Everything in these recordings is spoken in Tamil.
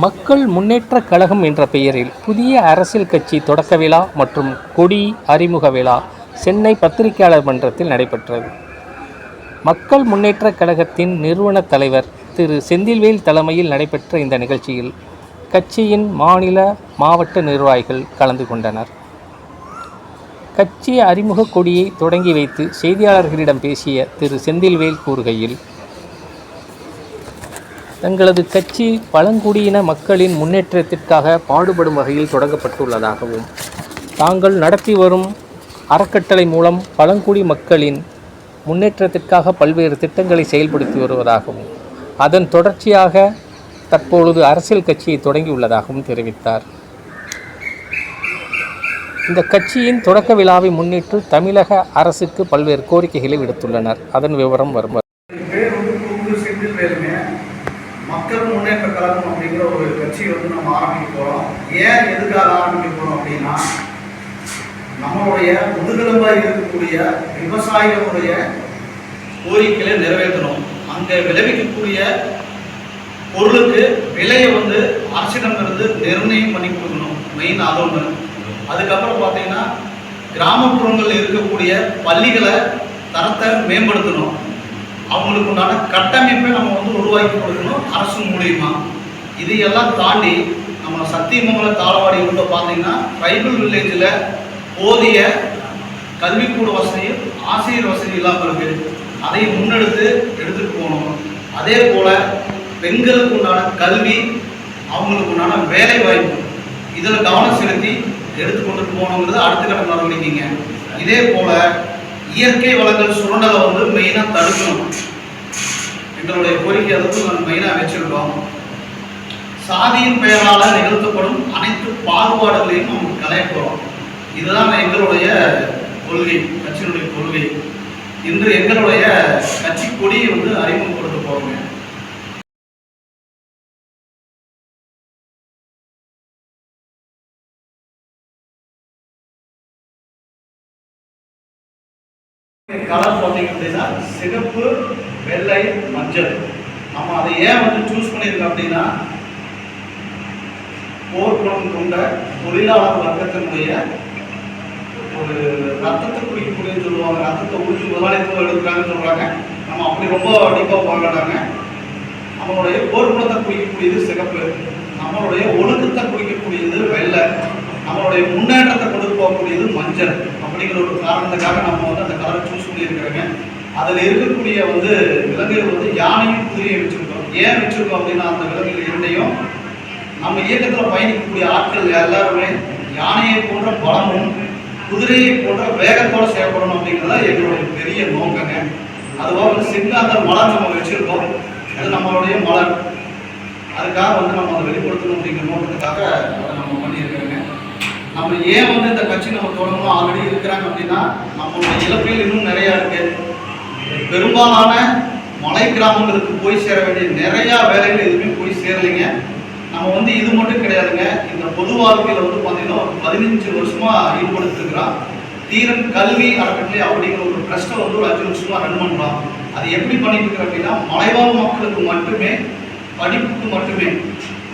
மக்கள் முன்னேற்றக் கழகம் என்ற பெயரில் புதிய அரசியல் கட்சி தொடக்க விழா மற்றும் கொடி அறிமுக விழா சென்னை பத்திரிகையாளர் மன்றத்தில் நடைபெற்றது. மக்கள் முன்னேற்றக் கழகத்தின் நிறுவன தலைவர் திரு செந்தில்வேல் தலைமையில் நடைபெற்ற இந்த நிகழ்ச்சியில் கட்சியின் மாநில, மாவட்ட நிர்வாகிகள் கலந்து கொண்டனர். கட்சி அறிமுக கொடியை தொடங்கி வைத்து செய்தியாளர்களிடம் பேசிய திரு செந்தில்வேல் கூறுகையில், தங்களது கட்சி பழங்குடியின மக்களின் முன்னேற்றத்திற்காக பாடுபடும் வகையில் தொடங்கப்பட்டுள்ளதாகவும், தாங்கள் நடத்தி வரும் அறக்கட்டளை மூலம் பழங்குடி மக்களின் முன்னேற்றத்திற்காக பல்வேறு திட்டங்களை செயல்படுத்தி வருவதாகவும், அதன் தொடர்ச்சியாக தற்பொழுது அரசியல் கட்சியை தொடங்கியுள்ளதாகவும் தெரிவித்தார். இந்த கட்சியின் தொடக்க விழாவை முன்னிட்டு தமிழக அரசுக்கு பல்வேறு கோரிக்கைகளை விடுத்துள்ளனர். அதன் விவரம் வரும். மக்கள் முன்னேற்ற கழகம் அப்படிங்கிற ஒரு கட்சி நம்ம ஆரம்பிக்க போகிறோம். ஏன் எதுக்காக ஆரம்பிக்க போகிறோம் அப்படின்னா, நம்மளுடைய முதுகெலும்பாக இருக்கக்கூடிய விவசாயிகளுடைய கோரிக்கைகளை நிறைவேற்றணும். அங்கே விளைவிக்கக்கூடிய பொருளுக்கு விலையை அரசிடமிருந்து நிர்ணயம் பண்ணி கொடுக்கணும். மெயின் அது ஒன்று. அதுக்கப்புறம் பார்த்தீங்கன்னா, கிராமப்புறங்களில் இருக்கக்கூடிய பள்ளிகளை தரத்தை மேம்படுத்தணும். அவங்களுக்கு உண்டான கட்டமைப்பை நம்ம உருவாக்கி கொடுக்கணும் அரசு மூலியமா. இதையெல்லாம் தாண்டி நம்ம சத்தியமங்கல தாளவாடி பார்த்தீங்கன்னா, ட்ரைபல் வில்லேஜில் போதிய கல்விக்கூட வசதியும் ஆசிரியர் வசதி இல்லாமல் இருக்குது. அதை முன்னெடுத்து எடுத்துகிட்டு போகணும். அதே போல் பெண்களுக்கு உண்டான கல்வி, அவங்களுக்கு உண்டான வேலை வாய்ப்பு, இதில் கவனம் செலுத்தி எடுத்துக்கொண்டு போகணுங்கிறது அடுத்த கட்ட நடவடிக்கைங்க. இதே போல் இயற்கை வளங்கள் சுரண்டலை மெயினாக தடுக்கணும். எங்களுடைய கோரிக்கை நாங்கள் மெயினாக வச்சிருக்கோம். சாதியின் பெயரால் நிகழ்த்தப்படும் அனைத்து பாகுபாடுகளையும் நம்ம களைய போகிறோம். இதுதான் எங்களுடைய கொள்கை, கட்சியினுடைய கொள்கை. இன்று எங்களுடைய கட்சி கொடியை அறிமுகப்படுத்த போகிறோங்க. கலர் பார்த்தீங்க அப்படின்னா சிகப்பு, வெள்ளை, மஞ்சள். நம்ம அதை ஏன் சூஸ் பண்ணியிருக்கோம் அப்படின்னா, போர்க்குணம் கொண்ட தொழிலாளர் வர்க்கத்தினுடைய ஒரு ரத்தத்தை குடிக்கக்கூடியன்னு சொல்லுவாங்க. ரத்தத்தை ஊற்றி முதலாளித்துவம் எடுக்கிறாங்கன்னு சொல்கிறாங்க. நம்ம அப்படி ரொம்ப டீப்பாக பார்க்கலாங்க. நம்மளுடைய போர்க்குணத்தை குடிக்கக்கூடியது சிகப்பு, நம்மளுடைய ஒழுக்கத்தை குடிக்கக்கூடியது வெள்ளை, நம்மளுடைய முன்னேற்றத்தை கொண்டு போகக்கூடியது மஞ்சள். அப்படிங்கிற ஒரு காரணத்துக்காக நம்ம அந்த கலரை சூஸ் பண்ணியிருக்கிறோங்க. அதில் இருக்கக்கூடிய விலங்குகள் யானையும் குதிரையும் வச்சுருக்கோம். ஏன் வச்சுருக்கோம் அப்படின்னா, அந்த விலங்குகள் இரண்டையும் நம்ம இயக்கத்தில் பயணிக்கக்கூடிய ஆட்கள் எல்லாருமே யானையை போன்ற பலமும் குதிரையை போன்ற வேகத்தோடு செயல்படணும் அப்படிங்கிறதா எங்களுடைய பெரிய நோக்கங்க. அதுவாக சிங்காந்தர் மலர் நம்ம வச்சுருக்கோம். அது நம்மளுடைய மலர். அதுக்காக நம்ம அதை வெளிப்படுத்தணும் அப்படிங்கிற நோக்கத்துக்காக அதை நம்ம பண்ணியிருக்கிறோங்க. நம்ம ஏன் இந்த கட்சி நம்ம தொடங்கணும் ஆல்ரெடி இருக்கிறாங்க அப்படின்னா, நம்மளுடைய இலக்குகள் இன்னும் நிறையா இருக்குது. பெரும்பாலான மலை கிராமங்களுக்கு போய் சேர வேண்டிய நிறையா வேலைகள் எதுவுமே போய் சேரலைங்க. நம்ம இது மட்டும் கிடையாதுங்க. இந்த பொது வாழ்க்கையில் பார்த்தீங்கன்னா ஒரு 15 வருஷமாக ஈடுபடுத்திருக்கிறோம். தீரன் கல்வி அறக்கட்டளை அப்படிங்கிற ஒரு ட்ரஸ்ட்டை ஒரு 5 வருஷமாக ரன் பண்ணுறோம். அது எப்படி பண்ணிட்டு இருக்கிறோம் அப்படின்னா, மலைவாழ் மக்களுக்கு மட்டுமே, படிப்புக்கு மட்டுமே.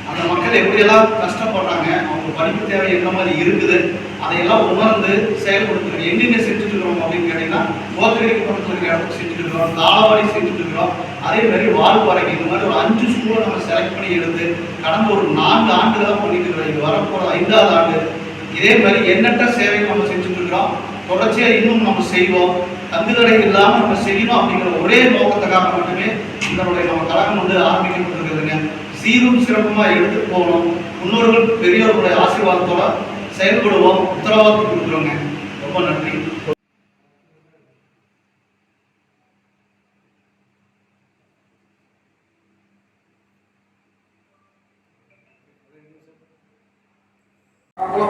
அந்த மக்கள் எப்படியெல்லாம் கஷ்டப்படுறாங்க, அவங்க படிப்பு தேவை என்ன மாதிரி இருக்குது, அதையெல்லாம் உணர்ந்து செயல்படுத்துகிறோம். எங்கெங்கே செஞ்சுட்டு இருக்கிறோம் அப்படின்னு கேட்டிங்கன்னா, கோத்தகிரிக்கு பக்கத்தில் இருக்கிற இடத்துக்கு செஞ்சுட்டு இருக்கிறோம், தாளவாடி செஞ்சுட்டு இருக்கிறோம். அதே மாதிரி வாழ்வாரைக்கு இந்த மாதிரி ஒரு 5 ஸ்கூலை நம்ம செலக்ட் பண்ணி எடுத்து கடந்த ஒரு 4 ஆண்டுகளாக பண்ணிட்டு இருக்கிறோம். இது வரப்போகிற 5வது ஆண்டு. இதே மாதிரி எண்ணற்ற சேவைகள் நம்ம செஞ்சுட்டு இருக்கிறோம். தொடர்ச்சியாக இன்னும் நம்ம செய்வோம். தங்குதடை இல்லாமல் நம்ம செய்யணும் அப்படிங்கிற ஒரே நோக்கத்துக்காக மட்டுமே இதனுடைய நம்ம கழகம் ஆரம்பிக்கப்பட்டிருக்குதுங்க. சீரும் சிறப்புமாக எடுத்துட்டு போகணும். முன்னோர்கள் பெரியவர்களுடைய ஆசீர்வாதத்தோட செயல்படுவோம். உத்தரவாதம் கொடுக்குறோங்க. ரொம்ப நன்றி. அவ்வளோ